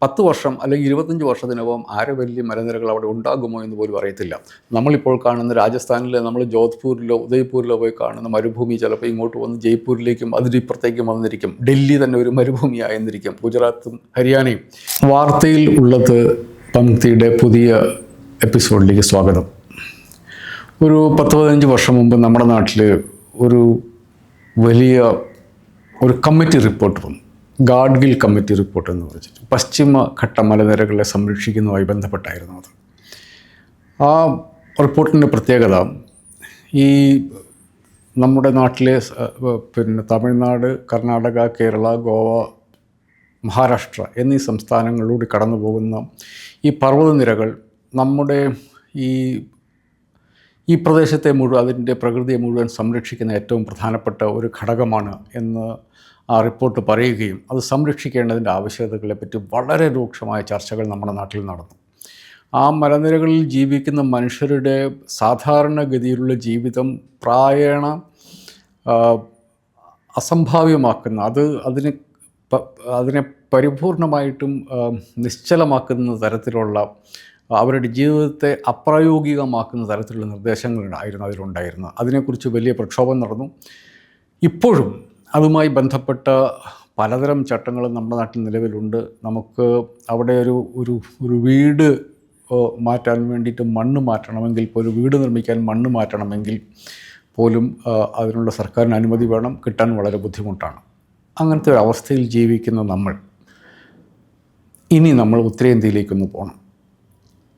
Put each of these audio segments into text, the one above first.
10 വർഷം അല്ലെങ്കിൽ 25 വർഷത്തിനകം ആരവല്ലി മലനിരകൾ അവിടെ ഉണ്ടാകുമോ എന്ന് പോലും അറിയത്തില്ല. നമ്മളിപ്പോൾ കാണുന്ന രാജസ്ഥാനിലെ നമ്മൾ ജോധ്പൂരിലോ ഉദയ്പൂരിലോ പോയി കാണുന്ന മരുഭൂമി ചിലപ്പോൾ ഇങ്ങോട്ട് വന്ന് ജയ്പൂരിലേക്കും അതിനിപ്പുറത്തേക്കും വന്നിരിക്കും. ഡൽഹി തന്നെ ഒരു മരുഭൂമിയായിരിക്കും, ഗുജറാത്തും ഹരിയാനയും. വാർത്തയിൽ ഉള്ളത് പങ്ക്തിയുടെ പുതിയ എപ്പിസോഡിലേക്ക് സ്വാഗതം. ഒരു 10-15 വർഷം മുമ്പ് നമ്മുടെ നാട്ടിൽ ഒരു വലിയ കമ്മിറ്റി റിപ്പോർട്ട് വന്നു. ഗാഡ്ഗിൽ കമ്മിറ്റി റിപ്പോർട്ട് എന്ന് പറഞ്ഞിട്ട് പശ്ചിമഘട്ട മലനിരകളെ സംരക്ഷിക്കുന്നതുമായി ബന്ധപ്പെട്ടായിരുന്നു അത്. ആ റിപ്പോർട്ടിൻ്റെ പ്രത്യേകത ഈ നമ്മുടെ നാട്ടിലെ തമിഴ്നാട്, കർണാടക, കേരള, ഗോവ, മഹാരാഷ്ട്ര എന്നീ സംസ്ഥാനങ്ങളിലൂടെ കടന്നു പോകുന്ന ഈ പർവ്വതനിരകൾ നമ്മുടെ ഈ പ്രദേശത്തെ മുഴുവൻ, അതിൻ്റെ പ്രകൃതിയെ മുഴുവൻ സംരക്ഷിക്കുന്ന ഏറ്റവും പ്രധാനപ്പെട്ട ഒരു ഘടകമാണ് എന്ന് ആ റിപ്പോർട്ട് പറയുകയും അത് സംരക്ഷിക്കേണ്ടതിൻ്റെ ആവശ്യകതകളെപ്പറ്റി വളരെ രൂക്ഷമായ ചർച്ചകൾ നമ്മുടെ നാട്ടിൽ നടന്നു. ആ മലനിരകളിൽ ജീവിക്കുന്ന മനുഷ്യരുടെ സാധാരണഗതിയിലുള്ള ജീവിതം പ്രായേണ അസംഭാവ്യമാക്കുന്ന, അതിനെ പരിപൂർണമായിട്ടും നിശ്ചലമാക്കുന്ന തരത്തിലുള്ള, അവരുടെ ജീവിതത്തെ അപ്രായോഗികമാക്കുന്ന തരത്തിലുള്ള നിർദ്ദേശങ്ങളായിരുന്നു അതിലുണ്ടായിരുന്നത്. അതിനെക്കുറിച്ച് വലിയ പ്രക്ഷോഭം നടന്നു. ഇപ്പോഴും അതുമായി ബന്ധപ്പെട്ട പലതരം ചട്ടങ്ങളും നമ്മുടെ നാട്ടിൽ നിലവിലുണ്ട്. നമുക്ക് അവിടെ ഒരു വീട് മാറ്റാൻ വേണ്ടിയിട്ട് മണ്ണ് മാറ്റണമെങ്കിൽ പോലും, വീട് നിർമ്മിക്കാൻ മണ്ണ് മാറ്റണമെങ്കിൽ പോലും അതിനുള്ള സർക്കാരിന് അനുമതി വേണം. കിട്ടാൻ വളരെ ബുദ്ധിമുട്ടാണ്. അങ്ങനത്തെ ഒരു അവസ്ഥയിൽ ജീവിക്കുന്ന നമ്മൾ ഉത്തരേന്ത്യയിലേക്കൊന്ന് പോകണം.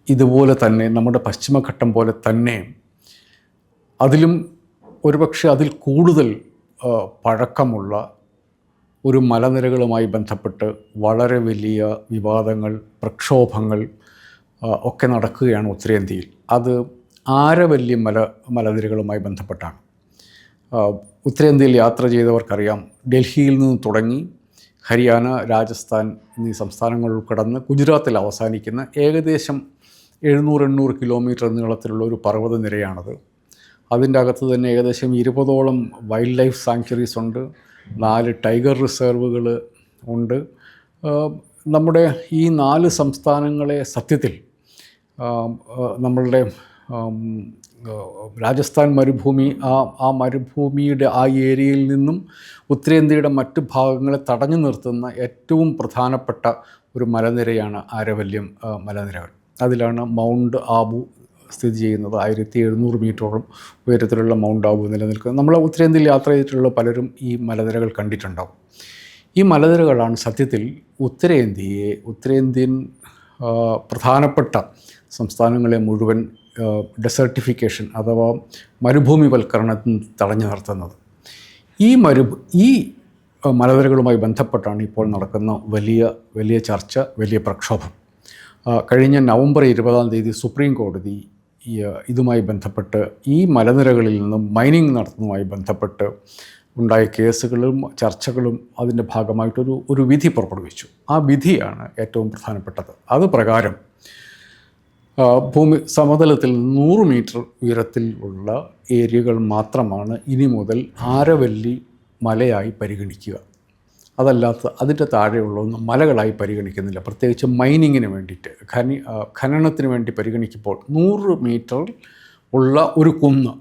ഇതുപോലെ തന്നെ നമ്മുടെ പശ്ചിമഘട്ടം പോലെ തന്നെ അതിലും ഒരുപക്ഷെ അതിൽ കൂടുതൽ പഴക്കമുള്ള ഒരു മലനിരകളുമായി ബന്ധപ്പെട്ട് വളരെ വലിയ വിവാദങ്ങൾ, പ്രക്ഷോഭങ്ങൾ ഒക്കെ നടക്കുകയാണ് ഉത്തരേന്ത്യയിൽ. അത് ആരവല്ലി മലനിരകളുമായി ബന്ധപ്പെട്ടാണ്. ഉത്തരേന്ത്യയിൽ യാത്ര ചെയ്തവർക്കറിയാം, ഡൽഹിയിൽ നിന്ന് തുടങ്ങി ഹരിയാന, രാജസ്ഥാൻ എന്നീ സംസ്ഥാനങ്ങളിൽ കടന്ന് ഗുജറാത്തിൽ അവസാനിക്കുന്ന ഏകദേശം 700-800 കിലോമീറ്റർ നീളത്തിലുള്ള ഒരു പർവ്വതനിരയാണത്. അതിൻ്റെ അകത്ത് തന്നെ ഏകദേശം 20ഓളം വൈൽഡ് ലൈഫ് സാങ്ച്വറീസ് ഉണ്ട്, 4 ടൈഗർ റിസർവുകൾ ഉണ്ട്. നമ്മുടെ ഈ 4 സംസ്ഥാനങ്ങളെ സത്യത്തിൽ നമ്മളുടെ രാജസ്ഥാൻ മരുഭൂമി, ആ മരുഭൂമിയുടെ ആ ഏരിയയിൽ നിന്നും ഉത്തരേന്ത്യയുടെ മറ്റ് ഭാഗങ്ങളെ തടഞ്ഞു നിർത്തുന്ന ഏറ്റവും പ്രധാനപ്പെട്ട ഒരു മലനിരയാണ് ആരവല്യം മലനിരകൾ. അതിലാണ് മൗണ്ട് ആബു സ്ഥിതി ചെയ്യുന്നത്. 1700 മീറ്ററോളം ഉയരത്തിലുള്ള മൗണ്ട് ആബു നിലനിൽക്കുന്നത്. നമ്മൾ ഉത്തരേന്ത്യയിൽ യാത്ര ചെയ്തിട്ടുള്ള പലരും ഈ മലനിരകൾ കണ്ടിട്ടുണ്ടാവും. ഈ മലനിരകളാണ് സത്യത്തിൽ ഉത്തരേന്ത്യൻ പ്രധാനപ്പെട്ട സംസ്ഥാനങ്ങളെ മുഴുവൻ ഡെസർട്ടിഫിക്കേഷൻ അഥവാ മരുഭൂമിവൽക്കരണത്തിൽ തടഞ്ഞു നിർത്തുന്നത്. ഈ മലനിരകളുമായി ബന്ധപ്പെട്ടാണ് ഇപ്പോൾ നടക്കുന്ന വലിയ ചർച്ച, വലിയ പ്രക്ഷോഭം. കഴിഞ്ഞ നവംബർ 20 സുപ്രീം കോടതി ഇതുമായി ബന്ധപ്പെട്ട് ഈ മലനിരകളിൽ നിന്നും മൈനിങ് നടത്തുന്നതുമായി ബന്ധപ്പെട്ട് ഉണ്ടായ കേസുകളും ചർച്ചകളും അതിൻ്റെ ഭാഗമായിട്ടൊരു വിധി പുറപ്പെടുവിച്ചു. ആ വിധിയാണ് ഏറ്റവും പ്രധാനപ്പെട്ടത്. അത് പ്രകാരം സമതലത്തിൽ 100 മീറ്റർ ഉയരത്തിൽ ഉള്ള ഏരിയകൾ മാത്രമാണ് ഇനി മുതൽ ആരവല്ലി മലയായി പരിഗണിക്കുക. അതല്ലാത്ത അതിൻ്റെ താഴെയുള്ളതൊന്നും മലകളായി പരിഗണിക്കുന്നില്ല. പ്രത്യേകിച്ച് മൈനിങ്ങിന് വേണ്ടിയിട്ട്, ഖനനത്തിന് വേണ്ടി പരിഗണിക്കുമ്പോൾ 100 മീറ്റർ ഉള്ള ഒരു കുന്ന്,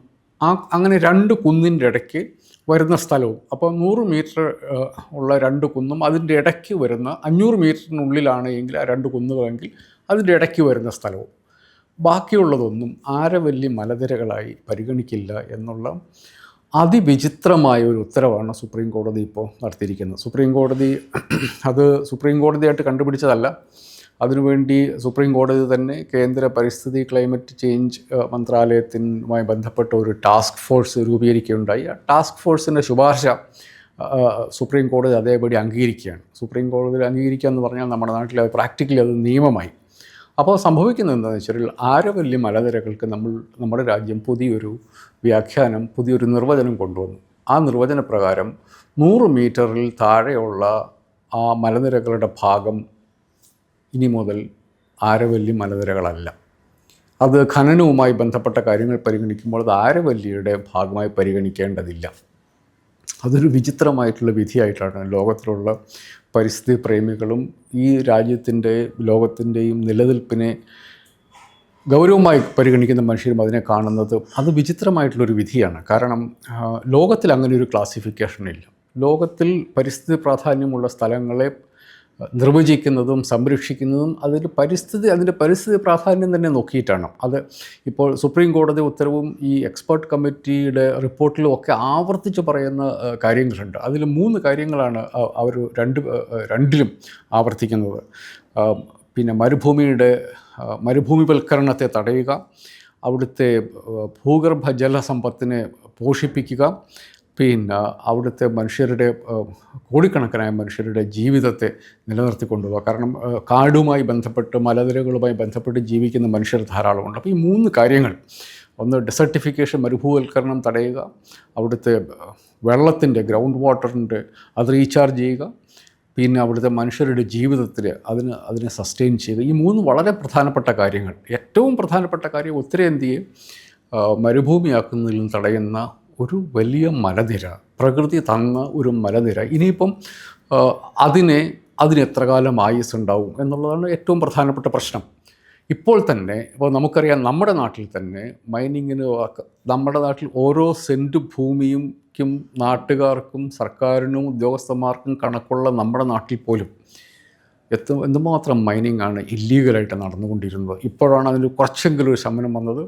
അങ്ങനെ 2 കുന്നിൻ്റെ ഇടയ്ക്ക് വരുന്ന സ്ഥലവും, അപ്പോൾ 100 മീറ്റർ ഉള്ള 2 കുന്നും അതിൻ്റെ ഇടയ്ക്ക് വരുന്ന 500 മീറ്ററിനുള്ളിലാണ് എങ്കിൽ ആ 2 കുന്നുകളെങ്കിൽ അതിൻ്റെ ഇടയ്ക്ക് വരുന്ന സ്ഥലവും, ബാക്കിയുള്ളതൊന്നും ആരവല്ലി മലനിരകളായി പരിഗണിക്കില്ല എന്നുള്ള അതിവിചിത്രമായ ഒരു ഉത്തരവാണ് സുപ്രീം കോടതി ഇപ്പോൾ നടത്തിയിരിക്കുന്നത്. സുപ്രീം കോടതിയായിട്ട് കണ്ടുപിടിച്ചതല്ല. അതിനുവേണ്ടി സുപ്രീം കോടതി തന്നെ കേന്ദ്ര പരിസ്ഥിതി ക്ലൈമറ്റ് ചേഞ്ച് മന്ത്രാലയത്തിനുമായി ബന്ധപ്പെട്ട ഒരു ടാസ്ക് ഫോഴ്സ് രൂപീകരിക്കുകയുണ്ടായി. ആ ടാസ്ക് ഫോഴ്സിൻ്റെ ശുപാർശ സുപ്രീം കോടതി അതേപടി അംഗീകരിക്കുകയാണ്. സുപ്രീം കോടതി അംഗീകരിക്കുക എന്ന് പറഞ്ഞാൽ നമ്മുടെ നാട്ടിൽ പ്രാക്ടിക്കലി അത് നിയമമായി. അപ്പോൾ സംഭവിക്കുന്നത് എന്താണെന്ന് വെച്ചാൽ ആരവല്ലി മലനിരകൾക്ക് നമ്മുടെ രാജ്യം പുതിയൊരു വ്യാഖ്യാനം, പുതിയൊരു നിർവചനം കൊണ്ടുവന്നു. ആ നിർവചനപ്രകാരം 100 മീറ്ററിൽ താഴെയുള്ള ആ മലനിരകളുടെ ഭാഗം ഇനി മുതൽ ആരവല്ലി മലനിരകളല്ല. അത് ഖനനവുമായി ബന്ധപ്പെട്ട കാര്യങ്ങൾ പരിഗണിക്കുമ്പോൾ അത് ആരവല്ലിയുടെ ഭാഗമായി പരിഗണിക്കേണ്ടതില്ല. അതൊരു വിചിത്രമായിട്ടുള്ള വിധിയായിട്ടാണ് ലോകത്തിലുള്ള പരിസ്ഥിതി പ്രേമികളും ഈ രാജ്യത്തിൻ്റെ ലോകത്തിൻ്റെയും നിലനിൽപ്പിനെ ഗൗരവമായി പരിഗണിക്കുന്ന മനുഷ്യരും അതിനെ കാണുന്നത്. അത് വിചിത്രമായിട്ടുള്ളൊരു വിധിയാണ്. കാരണം ലോകത്തിൽ അങ്ങനെ ഒരു ക്ലാസിഫിക്കേഷൻ ഇല്ല. ലോകത്തിൽ പരിസ്ഥിതി പ്രാധാന്യമുള്ള സ്ഥലങ്ങളെ നിർവചിക്കുന്നതും സംരക്ഷിക്കുന്നതും അതിൻ്റെ പരിസ്ഥിതി പ്രാധാന്യം തന്നെ നോക്കിയിട്ടാണ്. അത് ഇപ്പോൾ സുപ്രീം കോടതി ഉത്തരവും ഈ എക്സ്പേർട്ട് കമ്മിറ്റിയുടെ റിപ്പോർട്ടിലും ഒക്കെ ആവർത്തിച്ച് പറയുന്ന കാര്യങ്ങളുണ്ട്. അതിൽ 3 കാര്യങ്ങളാണ് അവർ രണ്ടിലും ആവർത്തിക്കുന്നത്. പിന്നെ മരുഭൂമിവൽക്കരണത്തെ തടയുക, അവിടുത്തെ ഭൂഗർഭ ജലസമ്പത്തിനെ പോഷിപ്പിക്കുക, പിന്നെ അവിടുത്തെ കോടിക്കണക്കിനായ മനുഷ്യരുടെ ജീവിതത്തെ നിലനിർത്തിക്കൊണ്ടുപോകുക. കാരണം കാടുമായി ബന്ധപ്പെട്ട് മലനിരകളുമായി ബന്ധപ്പെട്ട് ജീവിക്കുന്ന മനുഷ്യർ ധാരാളമുണ്ട്. അപ്പോൾ ഈ 3 കാര്യങ്ങൾ, ഒന്ന് ഡെസർട്ടിഫിക്കേഷൻ, മരുഭൂവൽക്കരണം തടയുക, അവിടുത്തെ വെള്ളത്തിൻ്റെ ഗ്രൗണ്ട് വാട്ടറിൻ്റെ അത് റീചാർജ് ചെയ്യുക, പിന്നെ അവിടുത്തെ മനുഷ്യരുടെ ജീവിതത്തിൽ അതിനെ സസ്റ്റെയിൻ ചെയ്യുക. ഈ 3 വളരെ പ്രധാനപ്പെട്ട കാര്യങ്ങൾ. ഏറ്റവും പ്രധാനപ്പെട്ട കാര്യം ഉത്തരേന്ത്യയെ മരുഭൂമിയാക്കുന്നതിൽ നിന്ന് തടയുന്ന ഒരു വലിയ മലനിര, പ്രകൃതി തന്ന ഒരു മലനിര. ഇനിയിപ്പം അതിനെത്ര കാലം ആയുസ് ഉണ്ടാവും എന്നുള്ളതാണ് ഏറ്റവും പ്രധാനപ്പെട്ട പ്രശ്നം. ഇപ്പോൾ നമുക്കറിയാം, നമ്മുടെ നാട്ടിൽ തന്നെ നമ്മുടെ നാട്ടിൽ ഓരോ സെൻറ്റ് ഭൂമിക്കും നാട്ടുകാർക്കും സർക്കാരിനും ഉദ്യോഗസ്ഥന്മാർക്കും കണക്കുള്ള നമ്മുടെ നാട്ടിൽ പോലും എന്തുമാത്രം മൈനിങ് ആണ് ഇല്ലീഗലായിട്ട് നടന്നുകൊണ്ടിരുന്നത്. ഇപ്പോഴാണ് അതിന് കുറച്ചെങ്കിലും ഒരു ശമനം വന്നത്.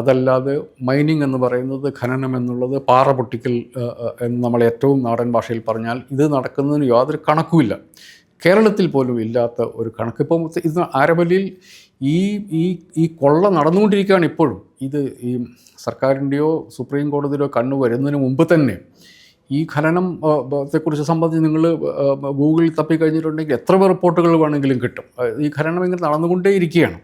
അതല്ലാതെ മൈനിങ് എന്ന് പറയുന്നത്, ഖനനം എന്നുള്ളത്, പാറ പൊട്ടിക്കൽ എന്ന് നമ്മൾ ഏറ്റവും നാടൻ ഭാഷയിൽ പറഞ്ഞാൽ, ഇത് നടക്കുന്നതിന് യാതൊരു കണക്കുമില്ല. കേരളത്തിൽ പോലും ഇല്ലാത്ത ഒരു കണക്ക്. ഇപ്പം ഇത് ആരവല്ലിയിൽ ഈ കൊള്ള നടന്നുകൊണ്ടിരിക്കുകയാണ് ഇപ്പോഴും. ഈ സർക്കാരിൻ്റെയോ സുപ്രീം കോടതിയിലോ കണ്ണു വരുന്നതിന് മുമ്പ് തന്നെ ഈ ഖനനം ത്തെക്കുറിച്ച് സംബന്ധിച്ച് നിങ്ങൾ ഗൂഗിളിൽ തപ്പിക്കഴിഞ്ഞിട്ടുണ്ടെങ്കിൽ എത്ര റിപ്പോർട്ടുകൾ വേണമെങ്കിലും കിട്ടും. ഈ ഖനനം ഇങ്ങനെ നടന്നുകൊണ്ടേയിരിക്കുകയാണ്.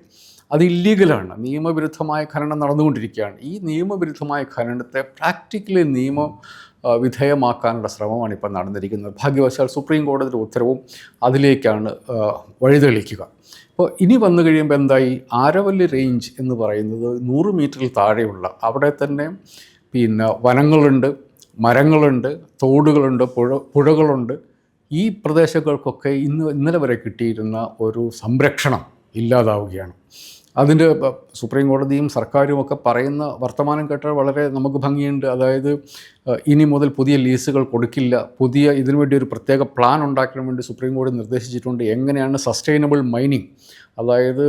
അത് ഇല്ലീഗലാണ്. നിയമവിരുദ്ധമായ ഖനനം നടന്നുകൊണ്ടിരിക്കുകയാണ്. ഈ നിയമവിരുദ്ധമായ ഖനനത്തെ പ്രാക്ടിക്കലി വിധേയമാക്കാനുള്ള ശ്രമമാണ് ഇപ്പോൾ നടന്നിരിക്കുന്നത്. ഭാഗ്യവശാൽ സുപ്രീം കോടതിയുടെ ഉത്തരവും അതിലേക്കാണ് വഴിതെളിക്കുക. അപ്പോൾ ഇനി വന്നു കഴിയുമ്പോൾ എന്തായി, ആരവല്ലി റേഞ്ച് എന്ന് പറയുന്നത് 100 മീറ്ററിൽ താഴെയുള്ള അവിടെ തന്നെ പിന്നെ വനങ്ങളുണ്ട്, മരങ്ങളുണ്ട്, തോടുകളുണ്ട്, പുഴകളുണ്ട്. ഈ പ്രദേശങ്ങൾക്കൊക്കെ ഇന്നലെ വരെ കിട്ടിയിരുന്ന ഒരു സംരക്ഷണം ഇല്ലാതാവുകയാണ്. അതിൻ്റെ സുപ്രീം കോടതിയും സർക്കാരും ഒക്കെ പറയുന്ന വർത്തമാനം കേട്ടാൽ വളരെ നമുക്ക് ഭംഗിയുണ്ട്. അതായത് ഇനി മുതൽ പുതിയ ലീസുകൾ കൊടുക്കില്ല, ഇതിനുവേണ്ടി ഒരു പ്രത്യേക പ്ലാൻ ഉണ്ടാക്കാൻ വേണ്ടി സുപ്രീം കോടതി നിർദ്ദേശിച്ചിട്ടുണ്ട്. എങ്ങനെയാണ് സസ്റ്റൈനബിൾ മൈനിങ്, അതായത്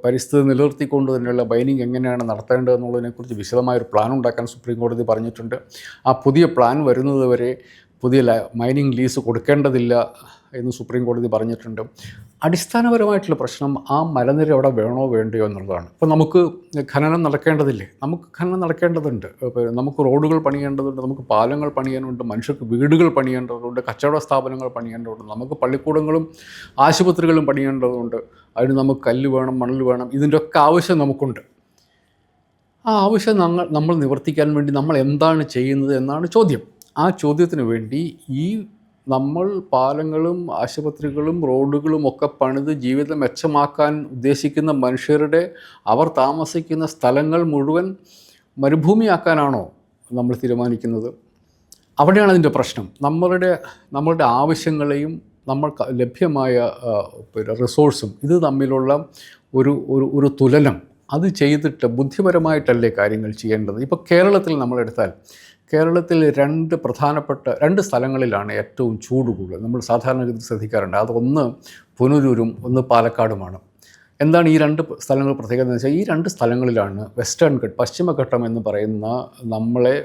പരിസ്ഥിതി നിലനിർത്തിക്കൊണ്ട് തന്നെയുള്ള മൈനിങ് എങ്ങനെയാണ് നടത്തേണ്ടതെന്നുള്ളതിനെക്കുറിച്ച് വിശദമായൊരു പ്ലാൻ ഉണ്ടാക്കാൻ സുപ്രീം കോടതി പറഞ്ഞിട്ടുണ്ട്. ആ പുതിയ പ്ലാൻ വരുന്നത് വരെ പുതിയ മൈനിങ് ലീസ് കൊടുക്കേണ്ടതില്ല എന്ന് സുപ്രീം കോടതി പറഞ്ഞിട്ടുണ്ട്. അടിസ്ഥാനപരമായിട്ടുള്ള പ്രശ്നം ആ മലനിര അവിടെ വേണോ വേണ്ടയോ എന്നുള്ളതാണ്. ഇപ്പോൾ നമുക്ക് ഖനനം നടക്കേണ്ടതില്ലേ? നമുക്ക് ഖനനം നടക്കേണ്ടതുണ്ട്. നമുക്ക് റോഡുകൾ പണിയേണ്ടതുണ്ട്, നമുക്ക് പാലങ്ങൾ പണിയാനുണ്ട്, മനുഷ്യർക്ക് വീടുകൾ പണിയേണ്ടതുണ്ട്, കച്ചവട സ്ഥാപനങ്ങൾ പണിയേണ്ടതുണ്ട്, നമുക്ക് പള്ളിക്കൂടങ്ങളും ആശുപത്രികളും പണിയേണ്ടതുണ്ട്. അതിന് നമുക്ക് കല്ല് വേണം, മണൽ വേണം, ഇതിൻ്റെ ഒക്കെ ആവശ്യം നമുക്കുണ്ട്. ആ ആവശ്യം നമ്മൾ നിവർത്തിക്കാൻ വേണ്ടി നമ്മൾ എന്താണ് ചെയ്യുന്നത് എന്നാണ് ചോദ്യം. ആ ചോദ്യത്തിന് വേണ്ടി നമ്മൾ പാലങ്ങളും ആശുപത്രികളും റോഡുകളും ഒക്കെ പണിത് ജീവിതം മെച്ചമാക്കാൻ ഉദ്ദേശിക്കുന്ന മനുഷ്യരുടെ അവർ താമസിക്കുന്ന സ്ഥലങ്ങൾ മുഴുവൻ മരുഭൂമിയാക്കാനാണോ നമ്മൾ തീരുമാനിക്കുന്നത്? അവിടെയാണ് അതിൻ്റെ പ്രശ്നം. നമ്മളുടെ ആവശ്യങ്ങളെയും നമ്മൾക്ക് ലഭ്യമായ റിസോഴ്സും ഇത് തമ്മിലുള്ള ഒരു തുലനം അത് ചെയ്തിട്ട് ബുദ്ധിപരമായിട്ടല്ലേ കാര്യങ്ങൾ ചെയ്യേണ്ടത്. ഇപ്പോൾ കേരളത്തിൽ നമ്മളെടുത്താൽ, കേരളത്തിൽ പ്രധാനപ്പെട്ട 2 സ്ഥലങ്ങളിലാണ് ഏറ്റവും ചൂട് കൂടുതൽ. നമ്മൾ സാധാരണഗതിയിൽ ശ്രദ്ധിക്കാറുണ്ട്. അതൊന്ന് പുനലൂരും ഒന്ന് പാലക്കാടുമാണ്. എന്താണ് ഈ 2 സ്ഥലങ്ങൾ പ്രത്യേകത എന്ന് വെച്ചാൽ, ഈ 2 സ്ഥലങ്ങളിലാണ് വെസ്റ്റേൺ ഘട്ടം, പശ്ചിമഘട്ടം എന്ന് പറയുന്ന നമ്മളെ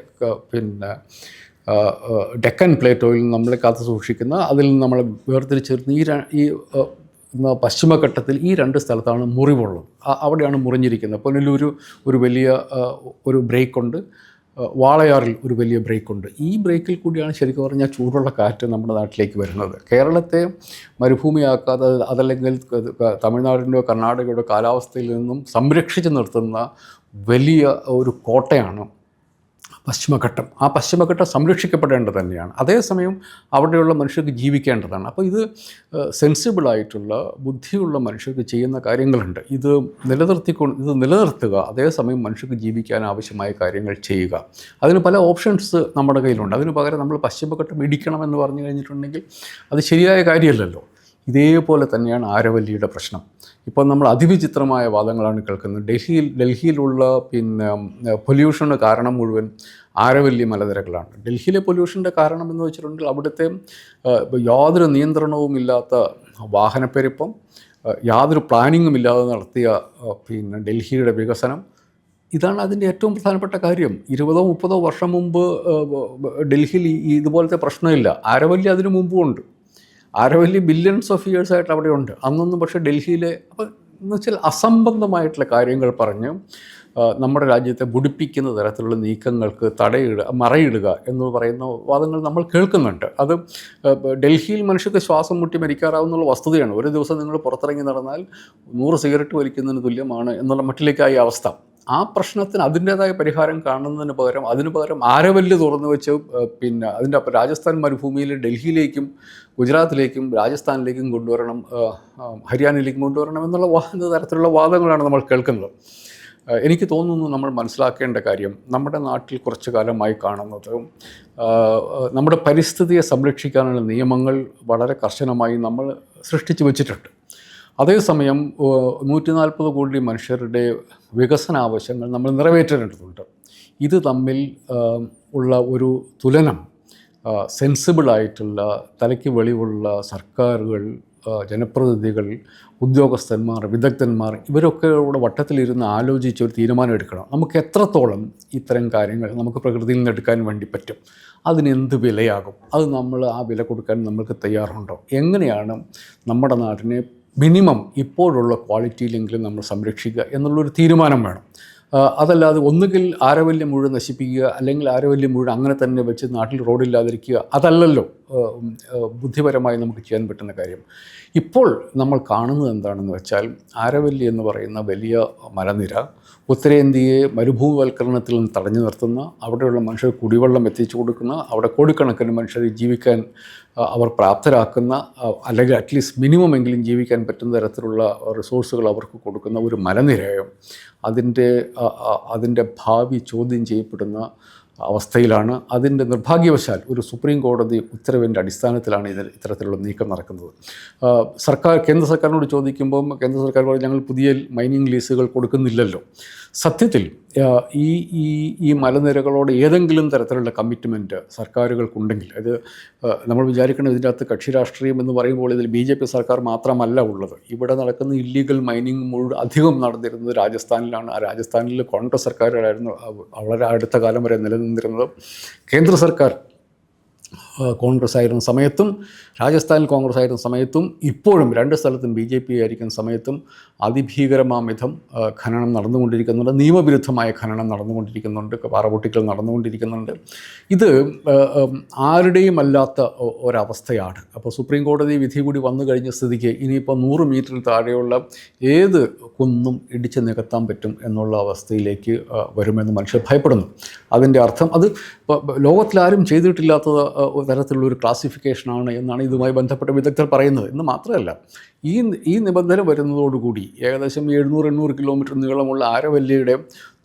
ഡെക്കൻ പ്ലേറ്റോയിൽ നമ്മളെ കാത്തു സൂക്ഷിക്കുന്ന, അതിൽ നിന്ന് നമ്മളെ വേർതിരിച്ചിരുന്ന ഈ പശ്ചിമഘട്ടത്തിൽ ഈ 2 സ്ഥലത്താണ് മുറിവുള്ളത്. അവിടെയാണ് മുറിഞ്ഞിരിക്കുന്നത്. പുനലൂർ ഒരു വലിയ ഒരു ബ്രേക്കുണ്ട്, വാളയാറിൽ ഒരു വലിയ ബ്രേക്കുണ്ട്. ഈ ബ്രേക്കിൽ കൂടിയാണ് ശരിക്കും പറഞ്ഞാൽ ചൂടുള്ള കാറ്റ് നമ്മുടെ നാട്ടിലേക്ക് വരുന്നത്. കേരളത്തെ മരുഭൂമിയാക്കാതെ, അതല്ലെങ്കിൽ തമിഴ്നാടിൻ്റെയോ കർണാടകയുടെ കാലാവസ്ഥയിൽ നിന്നും സംരക്ഷിച്ച് നിർത്തുന്ന വലിയ ഒരു കോട്ടയാണ് പശ്ചിമഘട്ടം. ആ പശ്ചിമഘട്ടം സംരക്ഷിക്കപ്പെടേണ്ടത് തന്നെയാണ്. അതേസമയം അവിടെയുള്ള മനുഷ്യർക്ക് ജീവിക്കേണ്ടതാണ്. അപ്പോൾ ഇത് സെൻസിബിളായിട്ടുള്ള ബുദ്ധിയുള്ള മനുഷ്യർക്ക് ചെയ്യുന്ന കാര്യങ്ങളുണ്ട്. ഇത് നിലനിർത്തുക, അതേസമയം മനുഷ്യർക്ക് ജീവിക്കാൻ ആവശ്യമായ കാര്യങ്ങൾ ചെയ്യുക. അതിന് പല ഓപ്ഷൻസ് നമ്മുടെ കയ്യിലുണ്ട്. അതിന് പകരം നമ്മൾ പശ്ചിമഘട്ടം ഇടിക്കണമെന്ന് പറഞ്ഞു കഴിഞ്ഞിട്ടുണ്ടെങ്കിൽ അത് ശരിയായ കാര്യമല്ലല്ലോ. ഇതേപോലെ തന്നെയാണ് ആരവല്ലിയുടെ പ്രശ്നം. ഇപ്പോൾ നമ്മൾ അതിവിചിത്രമായ വാദങ്ങളാണ് കേൾക്കുന്നത്. ഡൽഹിയിലുള്ള പൊല്യൂഷന് കാരണം മുഴുവൻ ആരവല്ലി മലനിരകളാണ്. ഡൽഹിയിലെ പൊല്യൂഷൻ്റെ കാരണം എന്ന് വെച്ചിട്ടുണ്ടെങ്കിൽ അവിടുത്തെ യാതൊരു നിയന്ത്രണവുമില്ലാത്ത വാഹനപ്പെരുപ്പം, യാതൊരു പ്ലാനിങ്ങും ഇല്ലാതെ നടത്തിയ ഡൽഹിയുടെ വികസനം, ഇതാണ് അതിൻ്റെ ഏറ്റവും പ്രധാനപ്പെട്ട കാര്യം. 20-30 വർഷം മുമ്പ് ഡൽഹിയിൽ ഇതുപോലത്തെ പ്രശ്നമില്ല. ആരവല്ലി അതിനു മുമ്പും ഉണ്ട്. ആരവല്ലി ബില്യൺസ് ഓഫ് ഇയേഴ്സായിട്ട് അവിടെയുണ്ട്. അന്നൊന്നും പക്ഷേ ഡൽഹിയിലെ എന്ന് വെച്ചാൽ അസംബന്ധമായിട്ടുള്ള കാര്യങ്ങൾ പറഞ്ഞ് നമ്മുടെ രാജ്യത്തെ ബുഡിപ്പിക്കുന്ന തരത്തിലുള്ള നീക്കങ്ങൾക്ക് മറയിടുക എന്ന് പറയുന്ന വാദങ്ങൾ നമ്മൾ കേൾക്കുന്നുണ്ട്. അത് ഡൽഹിയിൽ മനുഷ്യർക്ക് ശ്വാസം മുട്ടി മരിക്കാറാവുന്നുള്ള വസ്തുതയാണ്. ഒരു ദിവസം നിങ്ങൾ പുറത്തിറങ്ങി നടന്നാൽ 100 സിഗരറ്റ് വലിക്കുന്നതിന് തുല്യമാണ് എന്നുള്ള മട്ടിലേക്കായി അവസ്ഥ. ആ പ്രശ്നത്തിന് അതിൻ്റേതായ പരിഹാരം അതിനു പകരം ആരവല്ല് തുറന്നു വെച്ച് അതിൻ്റെ രാജസ്ഥാൻ മരുഭൂമിയിൽ ഡൽഹിയിലേക്കും ഗുജറാത്തിലേക്കും രാജസ്ഥാനിലേക്കും കൊണ്ടുവരണം, ഹരിയാനയിലേക്കും കൊണ്ടുവരണം എന്നുള്ള തരത്തിലുള്ള വാദങ്ങളാണ് നമ്മൾ കേൾക്കുന്നത്. എനിക്ക് തോന്നുന്നു നമ്മൾ മനസ്സിലാക്കേണ്ട കാര്യം, നമ്മുടെ നാട്ടിൽ കുറച്ചു കാലമായി കാണുന്നത് നമ്മുടെ പരിസ്ഥിതിയെ സംരക്ഷിക്കാനുള്ള നിയമങ്ങൾ വളരെ കർശനമായി നമ്മൾ സൃഷ്ടിച്ചു വച്ചിട്ടുണ്ട്. അതേസമയം 140 കോടി മനുഷ്യരുടെ വികസന ആവശ്യങ്ങൾ നമ്മൾ നിറവേറ്റേണ്ടതുണ്ട്. ഇത് തമ്മിൽ ഉള്ള ഒരു തുലനം സെൻസിബിളായിട്ടുള്ള, തലയ്ക്ക് വെളിവുള്ള സർക്കാരുകൾ, ജനപ്രതിനിധികൾ, ഉദ്യോഗസ്ഥന്മാർ, വിദഗ്ധന്മാർ ഇവരൊക്കെ ഇവിടെ വട്ടത്തിലിരുന്ന് ആലോചിച്ച് ഒരു തീരുമാനം എടുക്കണം. നമുക്ക് എത്രത്തോളം ഇത്തരം കാര്യങ്ങൾ നമുക്ക് പ്രകൃതിയിൽ നിന്ന് എടുക്കാൻ വേണ്ടി പറ്റും, അതിനെന്ത് വിലയാകും, അത് നമ്മൾ ആ വില കൊടുക്കാൻ നമ്മൾക്ക് തയ്യാറുണ്ടോ, എങ്ങനെയാണ് നമ്മുടെ നാടിനെ മിനിമം ഇപ്പോഴുള്ള ക്വാളിറ്റിയിലെങ്കിലും നമ്മൾ സംരക്ഷിക്കുക എന്നുള്ളൊരു തീരുമാനം വേണം. അതല്ലാതെ ഒന്നുകിൽ ആരവല്യം മുഴുവൻ നശിപ്പിക്കുക, അല്ലെങ്കിൽ ആരവല്യം മുഴുവൻ അങ്ങനെ തന്നെ വെച്ച് നാട്ടിൽ റോഡില്ലാതിരിക്കുക, അതല്ലല്ലോ ബുദ്ധിപരമായി നമുക്ക് ചെയ്യാൻ പറ്റുന്ന കാര്യം. ഇപ്പോൾ നമ്മൾ കാണുന്നത് എന്താണെന്ന് വെച്ചാൽ, ആരവല്ലി എന്ന് പറയുന്ന വലിയ മലനിര ഉത്തരേന്ത്യയെ മരുഭൂമിവൽക്കരണത്തിൽ നിന്ന് തടഞ്ഞു നിർത്തുന്ന, അവിടെയുള്ള മനുഷ്യർ കുടിവെള്ളം എത്തിച്ചു കൊടുക്കുന്ന, അവിടെ കോടിക്കണക്കിന് മനുഷ്യരെ ജീവിക്കാൻ അവർ പ്രാപ്തരാക്കുന്ന, അല്ലെങ്കിൽ അറ്റ്ലീസ്റ്റ് മിനിമം എങ്കിലും ജീവിക്കാൻ പറ്റുന്ന തരത്തിലുള്ള റിസോഴ്സുകൾ അവർക്ക് കൊടുക്കുന്ന ഒരു മലനിരയും അതിൻ്റെ ഭാവി ചോദ്യം ചെയ്യപ്പെടുന്ന അവസ്ഥയിലാണ്. അതിൻ്റെ നിർഭാഗ്യവശാൽ ഒരു സുപ്രീം കോടതി ഉത്തരവിൻ്റെ അടിസ്ഥാനത്തിലാണ് ഇത്തരത്തിലുള്ള നീക്കം നടക്കുന്നത്. കേന്ദ്ര സർക്കാരിനോട് ചോദിക്കുമ്പം കേന്ദ്ര സർക്കാർ പറയും, ഞങ്ങൾ പുതിയ മൈനിങ് ലീസുകൾ കൊടുക്കുന്നില്ലല്ലോ. സത്യത്തിൽ ഈ മലനിരകളോട് ഏതെങ്കിലും തരത്തിലുള്ള കമ്മിറ്റ്മെൻറ്റ് സർക്കാരുകൾക്കുണ്ടെങ്കിൽ, അത് നമ്മൾ വിചാരിക്കണം ഇതിൻ്റെ അകത്ത് കക്ഷി രാഷ്ട്രീയം എന്ന് പറയുമ്പോൾ ഇതിൽ BJP സർക്കാർ മാത്രമല്ല ഉള്ളത്. ഇവിടെ നടക്കുന്ന ഇല്ലീഗൽ മൈനിങ് മുഴുവൻ അധികം നടന്നിരുന്നത് രാജസ്ഥാനിലാണ്. ആ രാജസ്ഥാനിൽ കോൺഗ്രസ് സർക്കാരായിരുന്നു വളരെ അടുത്ത കാലം വരെ നിലനിന്നിരുന്നത്. കേന്ദ്ര സർക്കാർ കോൺഗ്രസ് ആയിരുന്ന സമയത്തും രാജസ്ഥാനിൽ കോൺഗ്രസ് ആയിരുന്ന സമയത്തും ഇപ്പോഴും 2 സ്ഥലത്തും BJP ആയിരിക്കുന്ന സമയത്തും അതിഭീകരമാംവിധം ഖനനം നടന്നുകൊണ്ടിരിക്കുന്നുണ്ട്. നിയമവിരുദ്ധമായ ഖനനം നടന്നുകൊണ്ടിരിക്കുന്നുണ്ട്, പാറപൊട്ടിക്കൽ നടന്നുകൊണ്ടിരിക്കുന്നുണ്ട്. ഇത് ആരുടെയും അല്ലാത്ത ഒരവസ്ഥയാണ്. അപ്പോൾ സുപ്രീം കോടതി വിധി കൂടി വന്നു കഴിഞ്ഞ സ്ഥിതിക്ക് ഇനിയിപ്പോൾ 100 മീറ്ററിൽ താഴെയുള്ള ഏത് കുന്നും ഇടിച്ച് നികത്താൻ പറ്റും എന്നുള്ള അവസ്ഥയിലേക്ക് വരുമെന്ന് മനുഷ്യർ ഭയപ്പെടുന്നു. അതിൻ്റെ അർത്ഥം അത് ലോകത്തിലാരും ചെയ്തിട്ടില്ലാത്ത തരത്തിലുള്ളൊരു ക്ലാസിഫിക്കേഷനാണ് എന്നാണ് ഇതുമായി ബന്ധപ്പെട്ട വിദഗ്ധർ പറയുന്നത്. എന്ന് മാത്രമല്ല, ഈ നിബന്ധന വരുന്നതോടുകൂടി ഏകദേശം 700-800 കിലോമീറ്റർ നീളമുള്ള ആരവല്ലിയുടെ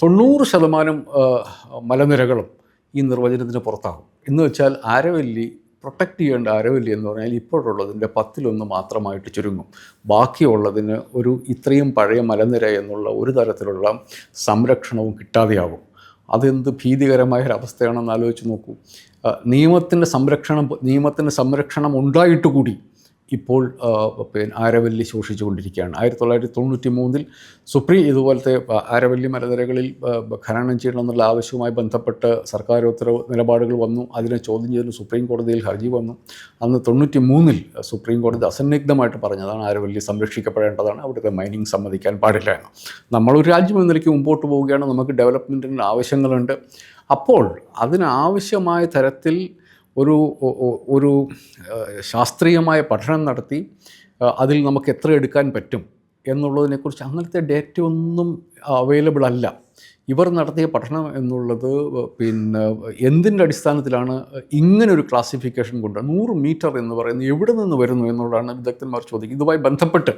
90% മലനിരകളും ഈ നിർവചനത്തിന് പുറത്താകും. എന്ന് വെച്ചാൽ ആരവല്ലി പ്രൊട്ടക്റ്റ് ചെയ്യേണ്ട ആരവല്ലി എന്ന് പറഞ്ഞാൽ ഇപ്പോഴുള്ളതിൻ്റെ 10-1 മാത്രമായിട്ട് ചുരുങ്ങും. ബാക്കിയുള്ളതിന് ഇത്രയും പഴയ മലനിര എന്നുള്ള ഒരു തരത്തിലുള്ള സംരക്ഷണവും കിട്ടാതെയാകും. അതെന്ത് ഭീതികരമായൊരവസ്ഥയാണെന്ന് ആലോചിച്ച് നോക്കൂ. നിയമത്തിൻ്റെ സംരക്ഷണം ഉണ്ടായിട്ട് കൂടി ഇപ്പോൾ ആരവല്ലി ശോഷിച്ചുകൊണ്ടിരിക്കുകയാണ്. 1993 ഇതുപോലത്തെ ആരവല്ലി മലനിരകളിൽ ഖനനം ചെയ്യണമെന്നുള്ള ആവശ്യവുമായി ബന്ധപ്പെട്ട് സർക്കാർ നിലപാടുകൾ വന്നു. അതിനെ ചോദ്യം ചെയ്ത് സുപ്രീം കോടതിയിൽ ഹർജി വന്നു. അന്ന് 93 സുപ്രീം കോടതി അസന്നിഗ്ധമായിട്ട് പറഞ്ഞതാണ് ആരവല്ലി സംരക്ഷിക്കപ്പെടേണ്ടതാണ്, അവിടുത്തെ മൈനിങ് സമ്മതിക്കാൻ പാടില്ല എന്ന്. നമ്മളൊരു രാജ്യം എന്ന നിലയ്ക്ക് മുമ്പോട്ട് പോവുകയാണ്, നമുക്ക് ഡെവലപ്മെൻറ്റിന് ആവശ്യങ്ങളുണ്ട്. അപ്പോൾ അതിനാവശ്യമായ തരത്തിൽ ഒരു ശാസ്ത്രീയമായ പഠനം നടത്തി അതിൽ നമുക്ക് എത്ര എടുക്കാൻ പറ്റും എന്നുള്ളതിനെക്കുറിച്ച് അങ്ങനത്തെ ഡേറ്റ ഒന്നും അവൈലബിൾ അല്ല. ഇവർ നടത്തിയ പഠനം എന്നുള്ളത് പിന്നെ എന്തിൻ്റെ അടിസ്ഥാനത്തിലാണ് ഇങ്ങനൊരു ക്ലാസിഫിക്കേഷൻ കൊണ്ട് 100 മീറ്റർ എന്ന് പറയുന്നത് എവിടെ നിന്ന് വരുന്നു എന്നുള്ളതാണ് വിദഗ്ധന്മാർ ചോദിക്കുന്നത്. ഇതുമായി ബന്ധപ്പെട്ട്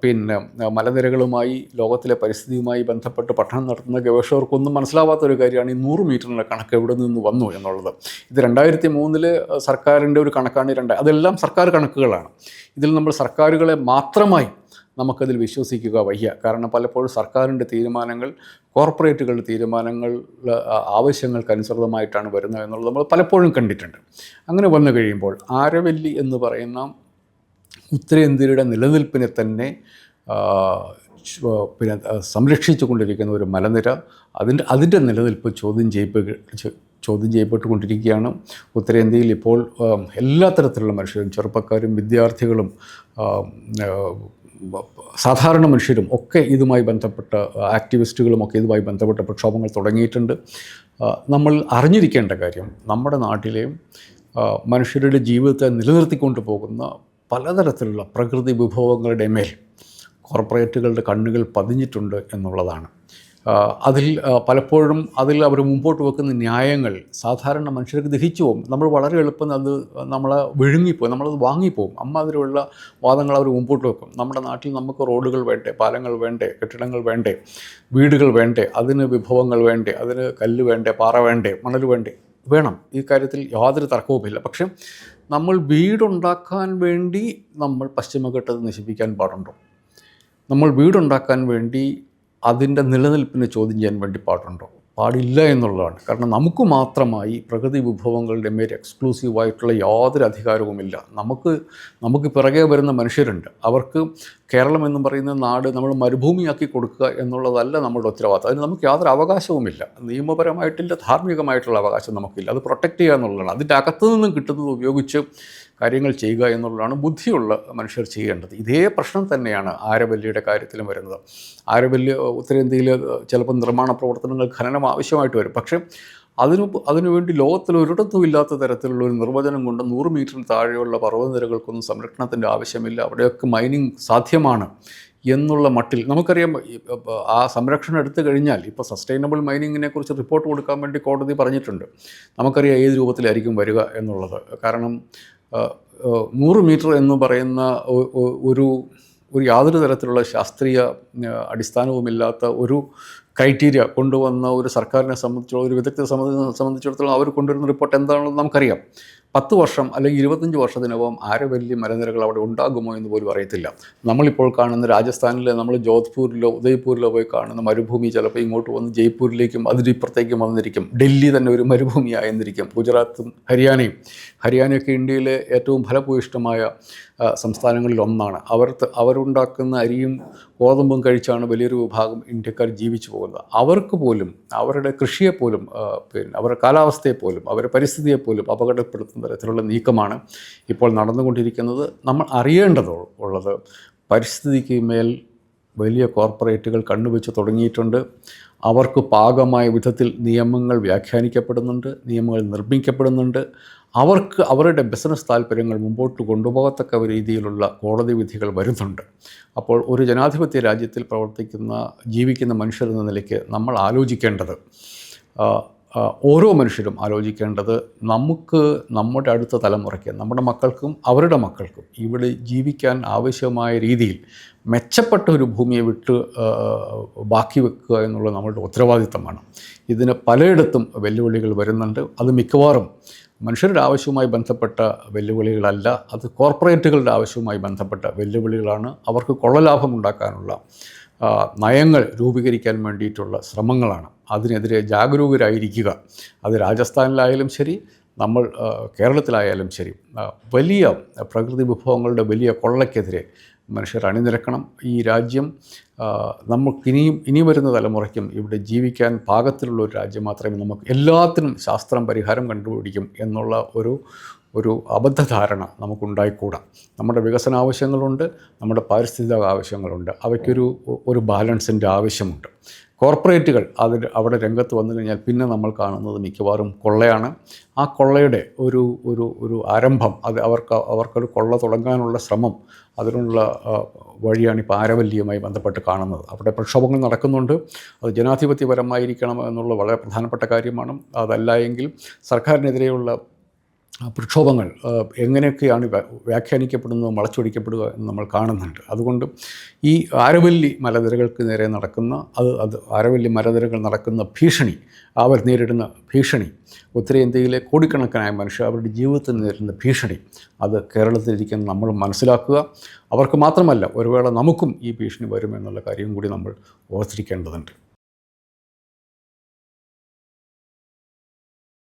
പിന്നെ മലനിരകളുമായി ലോകത്തിലെ പരിസ്ഥിതിയുമായി ബന്ധപ്പെട്ട് പഠനം നടത്തുന്ന ഗവേഷകർക്കൊന്നും മനസ്സിലാവാത്തൊരു കാര്യമാണ് ഈ 100 മീറ്ററിൻ്റെ കണക്ക് എവിടെ നിന്ന് വന്നു എന്നുള്ളത്. ഇത് 2003 സർക്കാരിൻ്റെ ഒരു കണക്കാണ്. അതെല്ലാം സർക്കാർ കണക്കുകളാണ്. ഇതിൽ നമ്മൾ സർക്കാരുകളെ മാത്രമായി നമുക്കതിൽ വിശ്വസിക്കുക വയ്യ. കാരണം പലപ്പോഴും സർക്കാരിൻ്റെ തീരുമാനങ്ങൾ കോർപ്പറേറ്റുകളുടെ തീരുമാനങ്ങൾ ആവശ്യങ്ങൾക്കനുസൃതമായിട്ടാണ് വരുന്നത് എന്നുള്ളത് നമ്മൾ പലപ്പോഴും കണ്ടിട്ടുണ്ട്. അങ്ങനെ വന്നു കഴിയുമ്പോൾ ആരവല്ലി എന്ന് പറയുന്ന ഉത്തരേന്ത്യയുടെ നിലനിൽപ്പിനെ തന്നെ പിന്നെ സംരക്ഷിച്ചു കൊണ്ടിരിക്കുന്ന ഒരു മലനിര, അതിൻ്റെ നിലനിൽപ്പ് ചോദ്യം ചെയ്യപ്പെട്ടുകൊണ്ടിരിക്കുകയാണ്. ഉത്തരേന്ത്യയിൽ ഇപ്പോൾ എല്ലാ തരത്തിലുള്ള മനുഷ്യരും, ചെറുപ്പക്കാരും വിദ്യാർത്ഥികളും സാധാരണ മനുഷ്യരും ഒക്കെ ഇതുമായി ബന്ധപ്പെട്ട ആക്ടിവിസ്റ്റുകളുമൊക്കെ ഇതുമായി ബന്ധപ്പെട്ട പ്രക്ഷോഭങ്ങൾ തുടങ്ങിയിട്ടുണ്ട്. നമ്മൾ അറിഞ്ഞിരിക്കേണ്ട കാര്യം, നമ്മുടെ നാട്ടിലെ മനുഷ്യരുടെ ജീവിതത്തെ നിലനിർത്തിക്കൊണ്ട് പോകുന്ന പലതരത്തിലുള്ള പ്രകൃതി വിഭവങ്ങളുടെ മേൽ കോർപ്പറേറ്റുകളുടെ കണ്ണുകൾ പതിഞ്ഞിട്ടുണ്ട് എന്നുള്ളതാണ്. പലപ്പോഴും അവർ മുമ്പോട്ട് വെക്കുന്ന ന്യായങ്ങൾ സാധാരണ മനുഷ്യർക്ക് ദഹിച്ചു പോകും. നമ്മൾ വളരെ എളുപ്പം അത് നമ്മളെ വിഴുങ്ങിപ്പോകും, നമ്മളത് വാങ്ങിപ്പോകും. അമ്മാതിരിയുള്ള വാദങ്ങൾ അവർ മുമ്പോട്ട് വെക്കും. നമ്മുടെ നാട്ടിൽ നമുക്ക് റോഡുകൾ വേണ്ടേ, പാലങ്ങൾ വേണ്ടേ, കെട്ടിടങ്ങൾ വേണ്ടേ, വീടുകൾ വേണ്ടേ, അതിന് വിഭവങ്ങൾ വേണ്ടേ, അതിന് കല്ല് വേണ്ടേ, പാറ വേണ്ടേ, മണൽ വേണ്ടേ, വേണം. ഈ കാര്യത്തിൽ യാതൊരു തർക്കവുമില്ല. പക്ഷേ നമ്മൾ വീടുണ്ടാക്കാൻ വേണ്ടി നമ്മൾ പശ്ചിമഘട്ടത്തെ നശിപ്പിക്കാൻ പാടുണ്ടോ? നമ്മൾ വീടുണ്ടാക്കാൻ വേണ്ടി അതിൻ്റെ നിലനിൽപ്പിനെ ചോദ്യം ചെയ്യാൻ വേണ്ടി പാടുണ്ടോ? പാടില്ല എന്നുള്ളതാണ്. കാരണം നമുക്ക് മാത്രമായി പ്രകൃതി വിഭവങ്ങളുടെ മേൽ എക്സ്ക്ലൂസീവായിട്ടുള്ള യാതൊരു അധികാരവുമില്ല. നമുക്ക് പിറകെ വരുന്ന മനുഷ്യരുണ്ട്. അവർക്ക് കേരളം എന്ന് പറയുന്ന നാട് നമ്മൾ മരുഭൂമിയാക്കി കൊടുക്കുക എന്നുള്ളതല്ല നമ്മുടെ ഉത്തരവാദിത്തം. അതിന് നമുക്ക് യാതൊരു അവകാശവുമില്ല. നിയമപരമായിട്ടില്ല, ധാർമ്മികമായിട്ടുള്ള അവകാശം നമുക്കില്ല. അത് പ്രൊട്ടക്റ്റ് ചെയ്യുക എന്നുള്ളതാണ്. അതിൻ്റെ അകത്തു നിന്നും കിട്ടുന്നത് ഉപയോഗിച്ച് കാര്യങ്ങൾ ചെയ്യുക എന്നുള്ളതാണ് ബുദ്ധിയുള്ള മനുഷ്യർ ചെയ്യേണ്ടത്. ഇതേ പ്രശ്നം തന്നെയാണ് ആരവല്ലിയുടെ കാര്യത്തിലും വരുന്നത്. ആരവല്ലി ഉത്തരേന്ത്യയിൽ ചിലപ്പോൾ നിർമ്മാണ പ്രവർത്തനങ്ങൾ, ഖനനം ആവശ്യമായിട്ട് വരും. പക്ഷേ അതിനുവേണ്ടി ലോകത്തിൽ ഒരിടത്തും ഇല്ലാത്ത തരത്തിലുള്ള ഒരു നിർവചനം കൊണ്ട് 100 മീറ്ററിന് താഴെയുള്ള പർവ്വതനിരകൾക്കൊന്നും സംരക്ഷണത്തിൻ്റെ ആവശ്യമില്ല, അവിടെയൊക്കെ മൈനിങ് സാധ്യമാണ് എന്നുള്ള മട്ടിൽ നമുക്കറിയാം. ആ സംരക്ഷണം എടുത്തു കഴിഞ്ഞാൽ ഇപ്പോൾ സസ്റ്റൈനബിൾ മൈനിങ്ങിനെ കുറിച്ച് റിപ്പോർട്ട് കൊടുക്കാൻ വേണ്ടി കോടതി പറഞ്ഞിട്ടുണ്ട്. നമുക്കറിയാം ഏത് രൂപത്തിലായിരിക്കും വരിക എന്നുള്ളത്. കാരണം 100 മീറ്റർ എന്ന് പറയുന്ന ഒരു യാതൊരു തരത്തിലുള്ള ശാസ്ത്രീയ അടിസ്ഥാനവുമില്ലാത്ത ഒരു ക്രൈറ്റീരിയ കൊണ്ടുവന്ന ഒരു സർക്കാരിനെ സംബന്ധിച്ചിടത്തോളം, ഒരു വിദഗ്ധരെ സംബന്ധിച്ചിടത്തോളം അവർ കൊണ്ടുവരുന്ന റിപ്പോർട്ട് എന്താണെന്ന് നമുക്കറിയാം. 10 വർഷം അല്ലെങ്കിൽ 25 വർഷത്തിനകം ആരവല്ലി മലനിരകൾ അവിടെ ഉണ്ടാകുമോ എന്ന് പോലും അറിയത്തില്ല. നമ്മളിപ്പോൾ കാണുന്ന രാജസ്ഥാനിലെ, നമ്മൾ ജോധ്പൂരിലോ ഉദയ്പൂരിലോ പോയി കാണുന്ന മരുഭൂമി ചിലപ്പോൾ ഇങ്ങോട്ട് വന്ന് ജയ്പൂരിലേക്കും അതിനിപ്പുറത്തേക്കും വന്നിരിക്കും. ഡൽഹി തന്നെ ഒരു മരുഭൂമിയായിരിക്കും. ഗുജറാത്തും ഹരിയാനയൊക്കെ ഇന്ത്യയിലെ ഏറ്റവും ഫലഭൂയിഷ്ടമായ സംസ്ഥാനങ്ങളിൽ ഒന്നാണ്. അവരുണ്ടാക്കുന്ന അരിയും ഗോതമ്പും കഴിച്ചാണ് വലിയൊരു വിഭാഗം ഇന്ത്യക്കാർ ജീവിച്ചു പോകുന്നത്. അവർക്ക് പോലും അവരുടെ കൃഷിയെപ്പോലും അവരുടെ കാലാവസ്ഥയെപ്പോലും അവരുടെ പരിസ്ഥിതിയെപ്പോലും അപകടപ്പെടുത്തുന്ന തരത്തിലുള്ള നീക്കമാണ് ഇപ്പോൾ നടന്നുകൊണ്ടിരിക്കുന്നത്. നമ്മൾ അറിയേണ്ടതുള്ളത്, പരിസ്ഥിതിക്ക് മേൽ വലിയ കോർപ്പറേറ്റുകൾ കണ്ണുവെച്ച് തുടങ്ങിയിട്ടുണ്ട്. അവർക്ക് പാകമായ വിധത്തിൽ നിയമങ്ങൾ വ്യാഖ്യാനിക്കപ്പെടുന്നുണ്ട്, നിയമങ്ങൾ നിർമ്മിക്കപ്പെടുന്നുണ്ട്. അവർക്ക് അവരുടെ ബിസിനസ് താല്പര്യങ്ങൾ മുമ്പോട്ട് കൊണ്ടുപോകത്തക്ക രീതിയിലുള്ള കോടതി വിധികൾ വരുന്നുണ്ട്. അപ്പോൾ ഒരു ജനാധിപത്യ രാജ്യത്തിൽ ജീവിക്കുന്ന മനുഷ്യരെന്ന നിലയ്ക്ക് നമ്മൾ ആലോചിക്കേണ്ടത്, ഓരോ മനുഷ്യരും ആലോചിക്കേണ്ടത്, നമുക്ക് നമ്മുടെ അടുത്ത തലമുറയ്ക്ക്, നമ്മുടെ മക്കൾക്കും അവരുടെ മക്കൾക്കും ഇവിടെ ജീവിക്കാൻ ആവശ്യമായ രീതിയിൽ മെച്ചപ്പെട്ട ഒരു ഭൂമിയെ ബാക്കി വെക്കുക എന്നുള്ളത് നമ്മളുടെ ഉത്തരവാദിത്തമാണ്. ഇതിന് പലയിടത്തും വെല്ലുവിളികൾ വരുന്നുണ്ട്. അത് മിക്കവാറും മനുഷ്യരുടെ ആവശ്യവുമായി ബന്ധപ്പെട്ട വെല്ലുവിളികളല്ല, അത് കോർപ്പറേറ്റുകളുടെ ആവശ്യവുമായി ബന്ധപ്പെട്ട വെല്ലുവിളികളാണ്. അവർക്ക് കൊള്ളലാഭം ഉണ്ടാക്കാനുള്ള നയങ്ങൾ രൂപീകരിക്കാൻ വേണ്ടിയിട്ടുള്ള ശ്രമങ്ങളാണ്. അതിനെതിരെ ജാഗരൂകരായിരിക്കുക. അത് രാജസ്ഥാനിലായാലും ശരി, നമ്മൾ കേരളത്തിലായാലും ശരി, വലിയ പ്രകൃതി വിഭവങ്ങളുടെ വലിയ കൊള്ളയ്ക്കെതിരെ മനുഷ്യർ അണിനിരക്കണം. ഈ രാജ്യം ഇനി വരുന്ന തലമുറയ്ക്കും ഇവിടെ ജീവിക്കാൻ പാകത്തിലുള്ള ഒരു രാജ്യം മാത്രമേ നമുക്ക് എല്ലാത്തിനും ശാസ്ത്രം പരിഹാരം കണ്ടുപിടിക്കും എന്നുള്ള ഒരു അബദ്ധധാരണ നമുക്കുണ്ടായിക്കൂടാ. നമ്മുടെ വികസന ആവശ്യങ്ങളുണ്ട്, നമ്മുടെ പാരിസ്ഥിതിക ആവശ്യങ്ങളുണ്ട്. അവയ്ക്കൊരു ബാലൻസിൻ്റെ ആവശ്യമുണ്ട്. കോർപ്പറേറ്റുകൾ അവിടെ രംഗത്ത് വന്നു കഴിഞ്ഞാൽ പിന്നെ നമ്മൾ കാണുന്നത് മിക്കവാറും കൊള്ളയാണ്. ആ കൊള്ളയുടെ ഒരു ആരംഭം, അത് അവർക്കൊരു കൊള്ള തുടങ്ങാനുള്ള ശ്രമം, അതിനുള്ള വഴിയാണ് ഇപ്പോൾ ആരവല്ലിയുമായി ബന്ധപ്പെട്ട് കാണുന്നത്. അവിടെ പ്രക്ഷോഭങ്ങൾ നടക്കുന്നുണ്ട്. അത് ജനാധിപത്യപരമായിരിക്കണം എന്നുള്ളത് വളരെ പ്രധാനപ്പെട്ട കാര്യമാണ്. അതല്ല എങ്കിൽ സർക്കാരിനെതിരെയുള്ള പ്രക്ഷോഭങ്ങൾ എങ്ങനെയൊക്കെയാണ് വ്യാഖ്യാനിക്കപ്പെടുന്നത്, വളച്ചൊടിക്കപ്പെടുക എന്ന് നമ്മൾ കാണുന്നുണ്ട്. അതുകൊണ്ട് ഈ ആരവല്ലി മലനിരകൾക്ക് നേരെ നടക്കുന്ന ആരവല്ലി മലനിരകൾ നടക്കുന്ന ഭീഷണി, അവർ നേരിടുന്ന ഭീഷണി, ഉത്തരേന്ത്യയിലെ കോടിക്കണക്കിനായ മനുഷ്യർ അവരുടെ ജീവിതത്തിൽ നേരിടുന്ന ഭീഷണി, അത് കേരളത്തിലിരിക്കുന്ന നമ്മൾ മനസ്സിലാക്കുക. അവർക്ക് മാത്രമല്ല, ഒരു വേള നമുക്കും ഈ ഭീഷണി വരുമെന്നുള്ള കാര്യം കൂടി നമ്മൾ ഓർത്തിരിക്കേണ്ടതുണ്ട്.